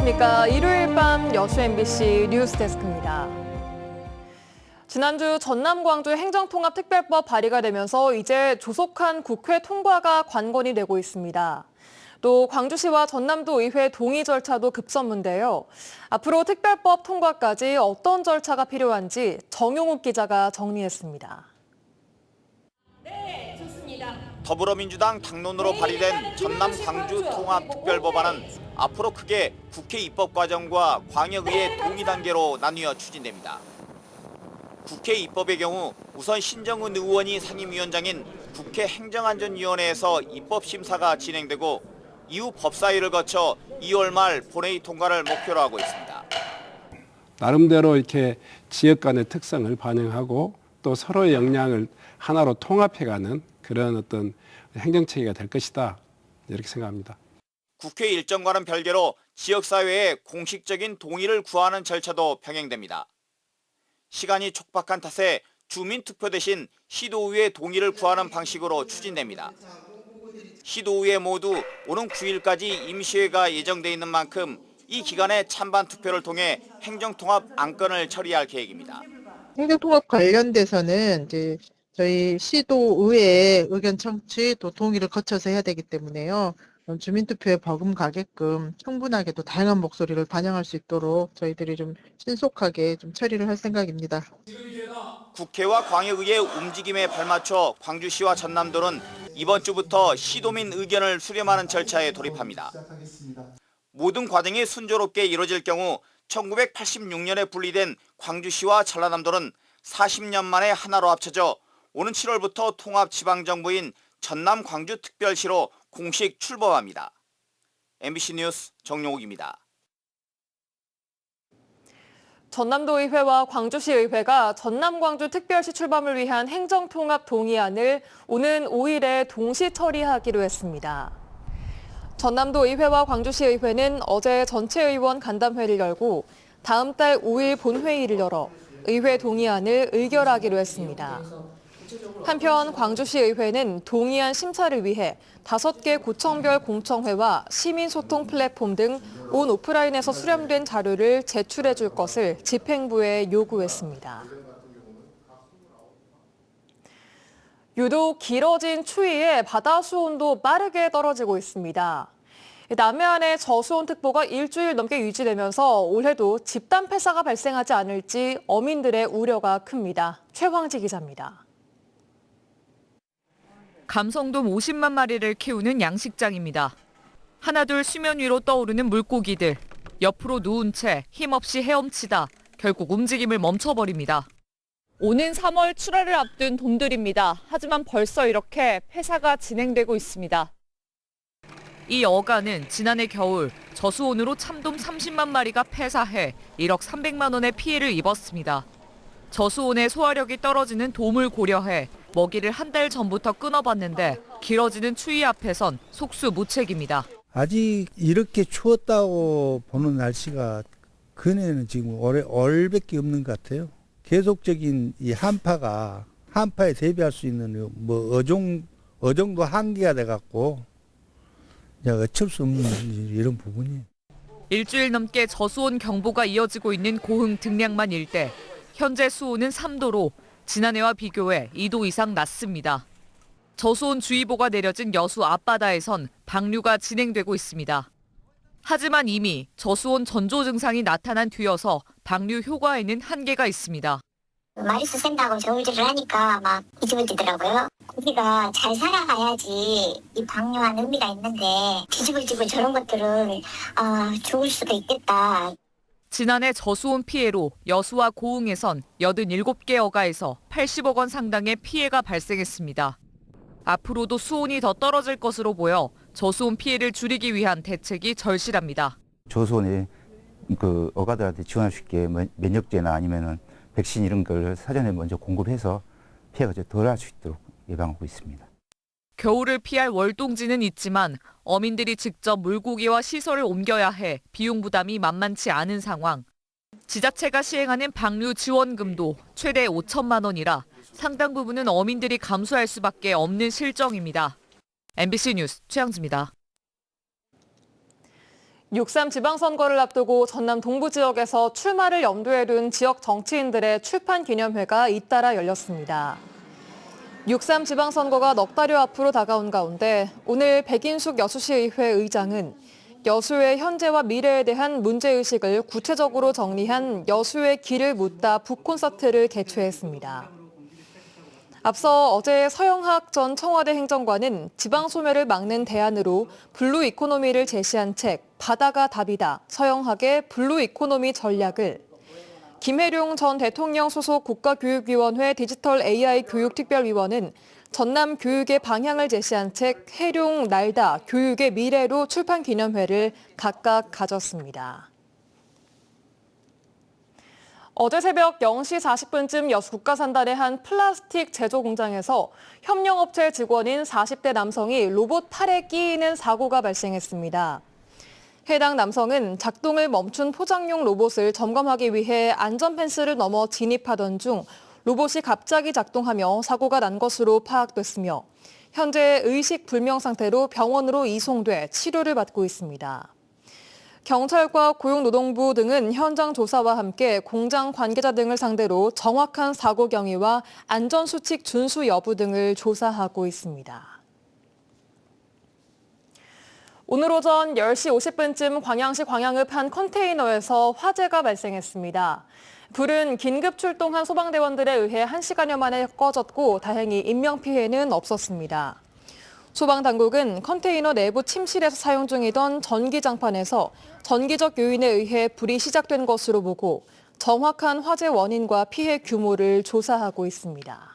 안녕하십니까. 일요일 밤 여수 MBC 뉴스데스크입니다. 지난주 전남 광주 행정통합특별법 발의가 되면서 이제 조속한 국회 통과가 관건이 되고 있습니다. 또 광주시와 전남도 의회 동의 절차도 급선무인데요. 앞으로 특별법 통과까지 어떤 절차가 필요한지 정용욱 기자가 정리했습니다. 네, 좋습니다. 더불어민주당 당론으로 발의된 전남 광주 통합특별법안은 앞으로 크게 국회 입법 과정과 광역의회 동의 단계로 나뉘어 추진됩니다. 국회 입법의 경우 우선 신정은 의원이 상임위원장인 국회 행정안전위원회에서 입법 심사가 진행되고 이후 법사위를 거쳐 2월 말 본회의 통과를 목표로 하고 있습니다. 나름대로 이렇게 지역 간의 특성을 반영하고 또 서로의 역량을 하나로 통합해가는 그런 어떤 행정체계가 될 것이다, 이렇게 생각합니다. 국회 일정과는 별개로 지역사회의 공식적인 동의를 구하는 절차도 병행됩니다. 시간이 촉박한 탓에 주민투표 대신 시도의회 동의를 구하는 방식으로 추진됩니다. 시도의회 모두 오는 9일까지 임시회가 예정돼 있는 만큼 이 기간에 찬반 투표를 통해 행정통합 안건을 처리할 계획입니다. 행정통합 관련돼서는 이제 저희 시도의회의 의견 청취 또 동의를 거쳐서 해야 되기 때문에요. 주민투표에 버금가게끔 충분하게 또 다양한 목소리를 반영할 수 있도록 저희들이 좀 신속하게 좀 처리를 할 생각입니다. 국회와 광역의회 움직임에 발맞춰 광주시와 전남도는 이번 주부터 시도민 의견을 수렴하는 절차에 돌입합니다. 모든 과정이 순조롭게 이루어질 경우 1986년에 분리된 광주시와 전라남도는 40년 만에 하나로 합쳐져 오는 7월부터 통합지방정부인 전남 광주특별시로 공식 출범합니다. MBC 뉴스 정용욱입니다. 전남도의회와 광주시의회가 전남-광주-특별시 출범을 위한 행정통합 동의안을 오는 5일에 동시 처리하기로 했습니다. 전남도의회와 광주시의회는 어제 전체 의원 간담회를 열고 다음 달 5일 본회의를 열어 의회 동의안을 의결하기로 했습니다. 한편 광주시의회는 동의안 심사를 위해 5개 구청별 공청회와 시민소통 플랫폼 등 온 오프라인에서 수렴된 자료를 제출해 줄 것을 집행부에 요구했습니다. 유독 길어진 추위에 바다 수온도 빠르게 떨어지고 있습니다. 남해안의 저수온특보가 일주일 넘게 유지되면서 올해도 집단 폐사가 발생하지 않을지 어민들의 우려가 큽니다. 최황지 기자입니다. 감성돔 50만 마리를 키우는 양식장입니다. 하나둘 수면 위로 떠오르는 물고기들. 옆으로 누운 채 힘없이 헤엄치다 결국 움직임을 멈춰버립니다. 오는 3월 출하를 앞둔 돔들입니다. 하지만 벌써 이렇게 폐사가 진행되고 있습니다. 이 어간은 지난해 겨울 저수온으로 참돔 30만 마리가 폐사해 1억 300만 원의 피해를 입었습니다. 저수온의 소화력이 떨어지는 돔을 고려해 먹이를 한 달 전부터 끊어봤는데 길어지는 추위 앞에선 속수무책입니다. 아직 이렇게 추웠다고 보는 날씨가 근해는 지금 올밖에 없는 것 같아요. 계속적인 이 한파에 대비할 수 있는 어종도 한계가 돼갖고 어쩔 수 없는 이런 부분이에요. 일주일 넘게 저수온 경보가 이어지고 있는 고흥 등량만 일대. 현재 수온은 3도로 지난해와 비교해 2도 이상 낮습니다. 저수온 주의보가 내려진 여수 앞바다에선 방류가 진행되고 있습니다. 하지만 이미 저수온 전조 증상이 나타난 뒤여서 방류 효과에는 한계가 있습니다. 마리수 샌다고 저울질을 하니까 막 뒤집어지더라고요. 고기가 잘 살아가야지 이 방류한 의미가 있는데 뒤집어지고 저런 것들은 죽을 수도 있겠다. 지난해 저수온 피해로 여수와 고흥에선 87개 어가에서 80억 원 상당의 피해가 발생했습니다. 앞으로도 수온이 더 떨어질 것으로 보여 저수온 피해를 줄이기 위한 대책이 절실합니다. 저수온에 어가들한테 지원할 수 있게 면역제나 아니면은 백신 이런 걸 사전에 먼저 공급을 해서 피해가 덜할 수 있도록 예방하고 있습니다. 겨울을 피할 월동지는 있지만 어민들이 직접 물고기와 시설을 옮겨야 해 비용 부담이 만만치 않은 상황. 지자체가 시행하는 방류 지원금도 최대 5천만 원이라 상당 부분은 어민들이 감수할 수밖에 없는 실정입니다. MBC 뉴스 최양지입니다. 6.3 지방선거를 앞두고 전남 동부 지역에서 출마를 염두에 둔 지역 정치인들의 출판 기념회가 잇따라 열렸습니다. 6.3 지방선거가 넉 달여 앞으로 다가온 가운데 오늘 백인숙 여수시의회 의장은 여수의 현재와 미래에 대한 문제의식을 구체적으로 정리한 여수의 길을 묻다 북콘서트를 개최했습니다. 앞서 어제 서영학 전 청와대 행정관은 지방 소멸을 막는 대안으로 블루 이코노미를 제시한 책 바다가 답이다. 서영학의 블루 이코노미 전략을 김혜룡 전 대통령 소속 국가교육위원회 디지털 AI 교육특별위원은 전남 교육의 방향을 제시한 책 해룡 날다 교육의 미래로 출판 기념회를 각각 가졌습니다. 어제 새벽 0시 40분쯤 여수 국가산단의 한 플라스틱 제조 공장에서 협력업체 직원인 40대 남성이 로봇 팔에 끼이는 사고가 발생했습니다. 해당 남성은 작동을 멈춘 포장용 로봇을 점검하기 위해 안전펜스를 넘어 진입하던 중 로봇이 갑자기 작동하며 사고가 난 것으로 파악됐으며 현재 의식 불명 상태로 병원으로 이송돼 치료를 받고 있습니다. 경찰과 고용노동부 등은 현장 조사와 함께 공장 관계자 등을 상대로 정확한 사고 경위와 안전수칙 준수 여부 등을 조사하고 있습니다. 오늘 오전 10시 50분쯤 광양시 광양읍 한 컨테이너에서 화재가 발생했습니다. 불은 긴급 출동한 소방대원들에 의해 1시간여 만에 꺼졌고 다행히 인명피해는 없었습니다. 소방당국은 컨테이너 내부 침실에서 사용 중이던 전기장판에서 전기적 요인에 의해 불이 시작된 것으로 보고 정확한 화재 원인과 피해 규모를 조사하고 있습니다.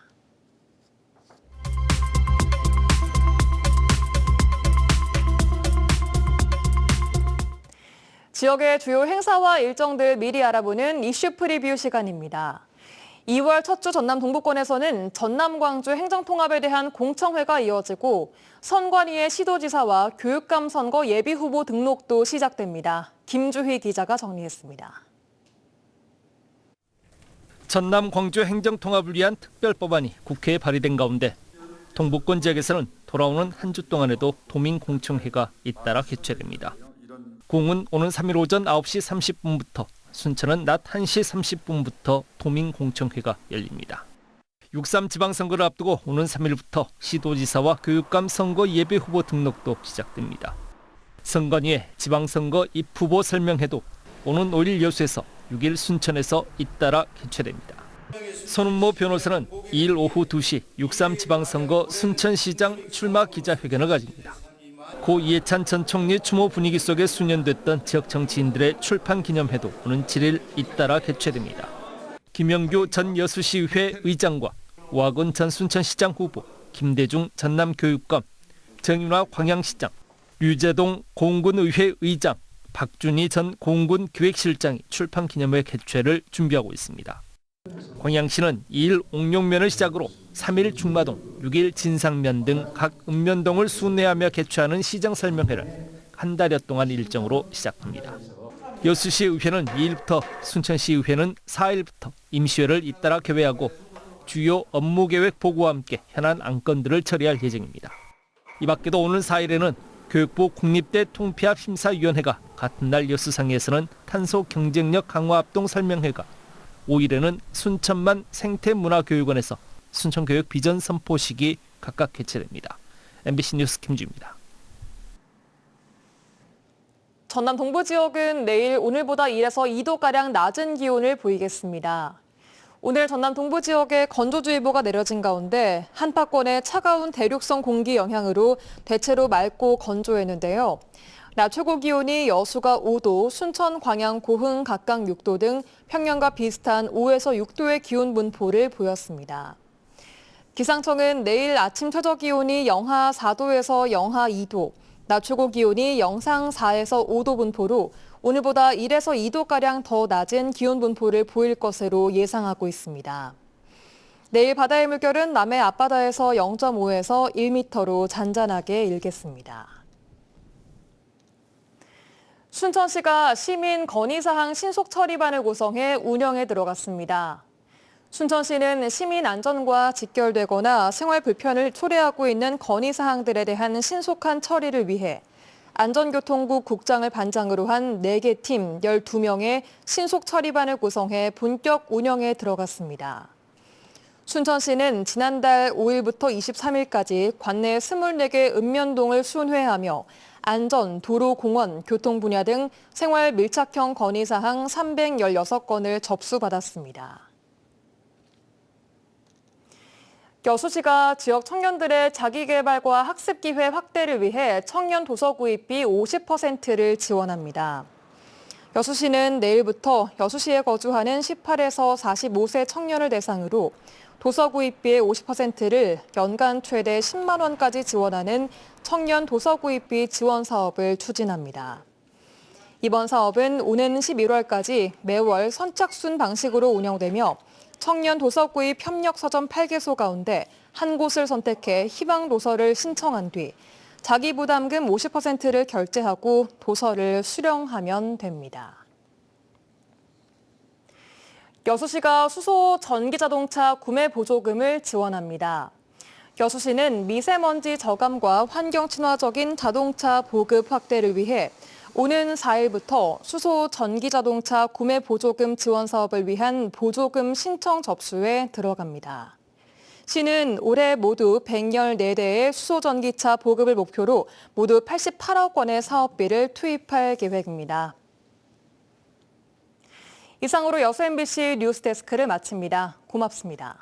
지역의 주요 행사와 일정들 미리 알아보는 이슈 프리뷰 시간입니다. 2월 첫 주 전남 동부권에서는 전남 광주 행정통합에 대한 공청회가 이어지고 선관위의 시도지사와 교육감 선거 예비후보 등록도 시작됩니다. 김주희 기자가 정리했습니다. 전남 광주 행정통합을 위한 특별법안이 국회에 발의된 가운데 동부권 지역에서는 돌아오는 한 주 동안에도 도민공청회가 잇따라 개최됩니다. 공은 오는 3일 오전 9시 30분부터 순천은 낮 1시 30분부터 도민공청회가 열립니다. 6.3 지방선거를 앞두고 오는 3일부터 시도지사와 교육감 선거 예비후보 등록도 시작됩니다. 선관위의 지방선거 입후보 설명회도 오는 5일 여수에서 6일 순천에서 잇따라 개최됩니다. 손은모 변호사는 2일 오후 2시 6.3 지방선거 순천시장 출마 기자회견을 가집니다. 고 이해찬 전 총리 추모 분위기 속에 수년됐던 지역 정치인들의 출판 기념회도 오는 7일 잇따라 개최됩니다. 김영규 전 여수시의회 의장과 오학원 전 순천시장 후보, 김대중 전남교육감, 정윤화 광양시장, 류재동 공군의회 의장, 박준희 전 공군기획실장이 출판 기념회 개최를 준비하고 있습니다. 광양시는 2일 옥룡면을 시작으로 3일 중마동, 6일 진상면 등 각 읍면동을 순회하며 개최하는 시정 설명회를 한 달여 동안 일정으로 시작합니다. 여수시의회는 2일부터, 순천시의회는 4일부터 임시회를 잇따라 개회하고 주요 업무계획 보고와 함께 현안 안건들을 처리할 예정입니다. 이 밖에도 오는 4일에는 교육부 국립대 통폐합심사위원회가 같은 날 여수상에서는 탄소 경쟁력 강화 합동 설명회가 5일에는 순천만 생태문화교육원에서 순천교육 비전 선포식이 각각 개최됩니다. MBC 뉴스 김주입니다. 전남 동부 지역은 내일 오늘보다 1에서 2도가량 낮은 기온을 보이겠습니다. 오늘 전남 동부 지역에 건조주의보가 내려진 가운데 한파권의 차가운 대륙성 공기 영향으로 대체로 맑고 건조했는데요. 낮 최고 기온이 여수가 5도, 순천, 광양, 고흥 각각 6도 등 평년과 비슷한 5에서 6도의 기온 분포를 보였습니다. 기상청은 내일 아침 최저 기온이 영하 4도에서 영하 2도, 낮 최고 기온이 영상 4에서 5도 분포로 오늘보다 1에서 2도가량 더 낮은 기온 분포를 보일 것으로 예상하고 있습니다. 내일 바다의 물결은 남해 앞바다에서 0.5에서 1m로 잔잔하게 일겠습니다. 순천시가 시민 건의사항 신속 처리반을 구성해 운영에 들어갔습니다. 순천시는 시민 안전과 직결되거나 생활 불편을 초래하고 있는 건의사항들에 대한 신속한 처리를 위해 안전교통국 국장을 반장으로 한 4개 팀 12명의 신속 처리반을 구성해 본격 운영에 들어갔습니다. 순천시는 지난달 5일부터 23일까지 관내 24개 읍면동을 순회하며 안전, 도로, 공원, 교통 분야 등 생활 밀착형 건의사항 316건을 접수받았습니다. 여수시가 지역 청년들의 자기개발과 학습 기회 확대를 위해 청년 도서 구입비 50%를 지원합니다. 여수시는 내일부터 여수시에 거주하는 18에서 45세 청년을 대상으로 도서 구입비의 50%를 연간 최대 10만 원까지 지원하는 청년 도서 구입비 지원 사업을 추진합니다. 이번 사업은 오는 11월까지 매월 선착순 방식으로 운영되며 청년 도서 구입 협력 서점 8개소 가운데 한 곳을 선택해 희망 도서를 신청한 뒤 자기 부담금 50%를 결제하고 도서를 수령하면 됩니다. 여수시가 수소 전기자동차 구매 보조금을 지원합니다. 여수시는 미세먼지 저감과 환경 친화적인 자동차 보급 확대를 위해 오는 4일부터 수소 전기자동차 구매 보조금 지원 사업을 위한 보조금 신청 접수에 들어갑니다. 시는 올해 모두 114대의 수소 전기차 보급을 목표로 모두 88억 원의 사업비를 투입할 계획입니다. 이상으로 여수 MBC 뉴스데스크를 마칩니다. 고맙습니다.